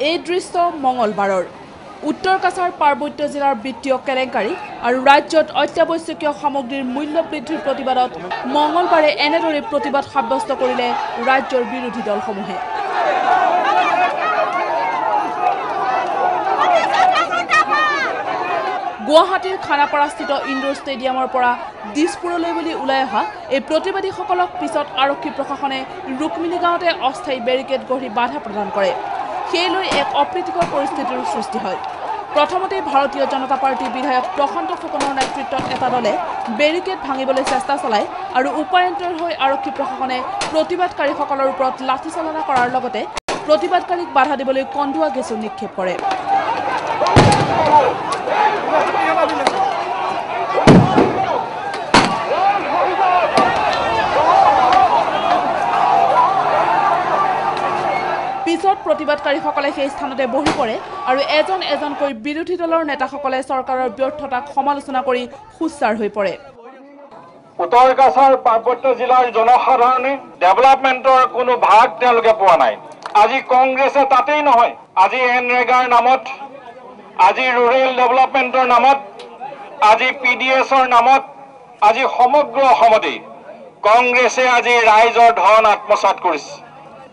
এই দৃশ্য মঙলবাৰৰ উত্তৰ কাছাৰ পাৰ্বত্য জিলাৰ বিত্তীয় কেলেংকাৰী আৰু ৰাজ্যত অত্যাৱশ্যকীয় সামগ্ৰীৰ মূল্য বৃদ্ধিৰ প্ৰতিবাদত মঙলবাৰে এনেদৰে প্ৰতিবাদ সাব্যস্ত কৰিলে ৰাজ্যৰ বিৰোধী দলসমূহে। গুৱাহাটীৰ খানাপাৰাস্থিত ইণ্ডোৰ ষ্টেডিয়ামৰ পৰা দিছপুৰলৈ বুলি ওলাই অহা এই প্ৰতিবাদীসকলক পিছত আৰক্ষী প্ৰশাসনে ৰুক্মিণী গাঁৱতে অস্থায়ী বেৰিকেড গঢ়ি বাধা প্ৰদান কৰে। সেইলৈ এক অপ্ৰীতিকৰ পৰিস্থিতিৰ সৃষ্টি হয়। প্ৰথমতে ভাৰতীয় জনতা পাৰ্টিৰ বিধায়ক প্ৰশান্ত ফুকনৰ নেতৃত্বত এটা দলে বেৰিকেড ভাঙিবলৈ চেষ্টা চলায় আৰু উপায়ন্তৰ হৈ আৰক্ষী প্ৰশাসনে প্ৰতিবাদকাৰীসকলৰ ওপৰত লাঠিচালনা কৰাৰ লগতে প্ৰতিবাদকাৰীক বাধা দিবলৈ কন্দুৱা গেছো নিক্ষেপ কৰে। পিছত প্ৰতিবাদকাৰীসকলে সেই স্থানতে বহি পৰে আৰু এজন এজনকৈ বিৰোধী দলৰ নেতাসকলে চৰকাৰৰ ব্যৰ্থতাক সমালোচনা কৰি সুস্থাৰ হৈ পৰে। উত্তৰ কাছাৰ পাৰ্বত্য জিলাৰ জনসাধাৰণে ডেভেলপমেণ্টৰ কোনো ভাগ তেওঁলোকে পোৱা নাই। আজি কংগ্ৰেছে তাতেই নহয়, আজি এনৰেগাৰ নামত, আজি ৰুৰেল ডেভেলপমেণ্টৰ নামত, আজি PDSৰ নামত, আজি সমগ্ৰ অসমতেই কংগ্ৰেছে আজি ৰাইজৰ ধন আত্মসাৎ কৰিছে।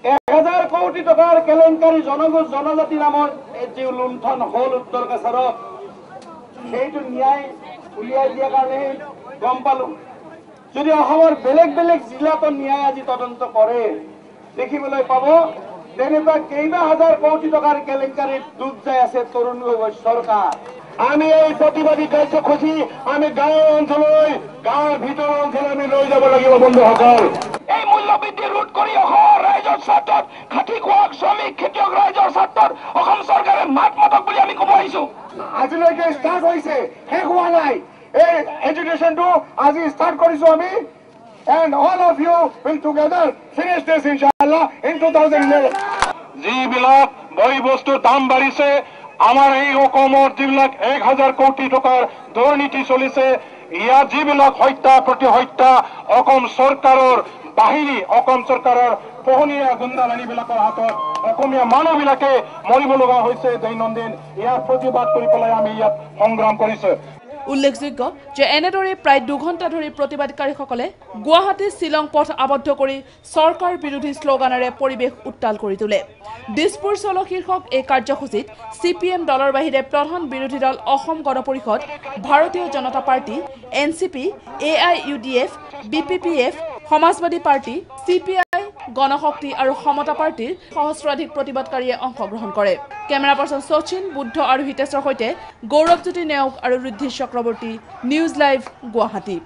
1000 কোটি টকাৰ কেলেংকাৰী জনজাতি নামৰ যি লুণ্ঠন হল উত্তৰ কাছাৰত, সেইটো ন্যায় উলিয়াই দিয়াৰ কাৰণে গম পালো। যদি অসমৰ বেলেগ বেলেগ জিলাতো ন্যায় আজি তদন্ত কৰে, দেখিবলৈ পাব তেনেকুৱা কেইবা হাজাৰ কোটি টকাৰ কেলেংকাৰীত ডুব যাই আছে তৰুণ গগৈ চৰকাৰ। আমি এই প্ৰতিবাদী কাৰ্যসূচী আমি গাঁও অঞ্চললৈ, গাঁৱৰ ভিতৰ অঞ্চললৈ আমি লৈ যাব লাগিব বন্ধুসকল। এই মূল্যবৃদ্ধি ৰোধ কৰি অসমৰ ৰাইজৰ স্বাৰ্থত, খাটি খোৱা শ্ৰমিক খেতিয়ক ৰাইজৰ স্বাৰ্থত অসম চৰকাৰে মাত মাতক বুলি আমি ক'ব আহিছো। আজিলৈকে ষ্টাৰ্ট হৈছে, শেষ হোৱা নাই। এই এডুকেশ্যনটো আজি ষ্টাৰ্ট কৰিছো আমি, and all of you will together finish this inshallah in 2011. যিবিলাক বয় বস্তুৰ দাম বাঢ়িছে, আমাৰ এই অসমৰ যিবিলাক 1000 কোটি টকাৰ দুৰ্নীতি চলিছে, ইয়াত যিবিলাক হত্যা প্ৰতি হত্যা অসম চৰকাৰৰ বাহিনী, অসম চৰকাৰৰ পোহনীয়া গুণ্ডাবাহিনীবিলাকৰ হাতত অসমীয়া মানুহবিলাকে মৰিব লগা হৈছে দৈনন্দিন। ইয়াৰ প্ৰতিবাদ কৰি পেলাই আমি ইয়াত সংগ্ৰাম কৰিছো। উল্লেখযোগ্য যে এনেদৰে প্ৰায় 2 ঘণ্টা ধৰি প্ৰতিবাদকাৰীসকলে গুৱাহাটী শ্বিলং পথ আবদ্ধ কৰি চৰকাৰ বিৰোধী শ্লোগানেৰে পৰিৱেশ উত্তাল কৰি তোলে। দিছপুৰ চলো শীৰ্ষক এই কাৰ্যসূচীত CPM দলৰ বাহিৰে প্ৰধান বিৰোধী দল অসম গণ পৰিষদ, ভাৰতীয় জনতা পাৰ্টি, NCP, AIUDF, BPPF, সমাজবাদী পাৰ্টি, CPI, গণশক্তি আৰু সমতা পাৰ্টিৰ সহস্ৰাধিক প্ৰতিবাদকাৰীয়ে অংশগ্ৰহণ কৰে। কেমেৰা পাৰ্চন শচীন, বুদ্ধ আৰু হিতেশৰ সৈতে গৌৰৱজ্যোতি নেওগ আৰু ঋদ্ধি চক্ৰৱৰ্তী, নিউজ লাইভ, গুৱাহাটী।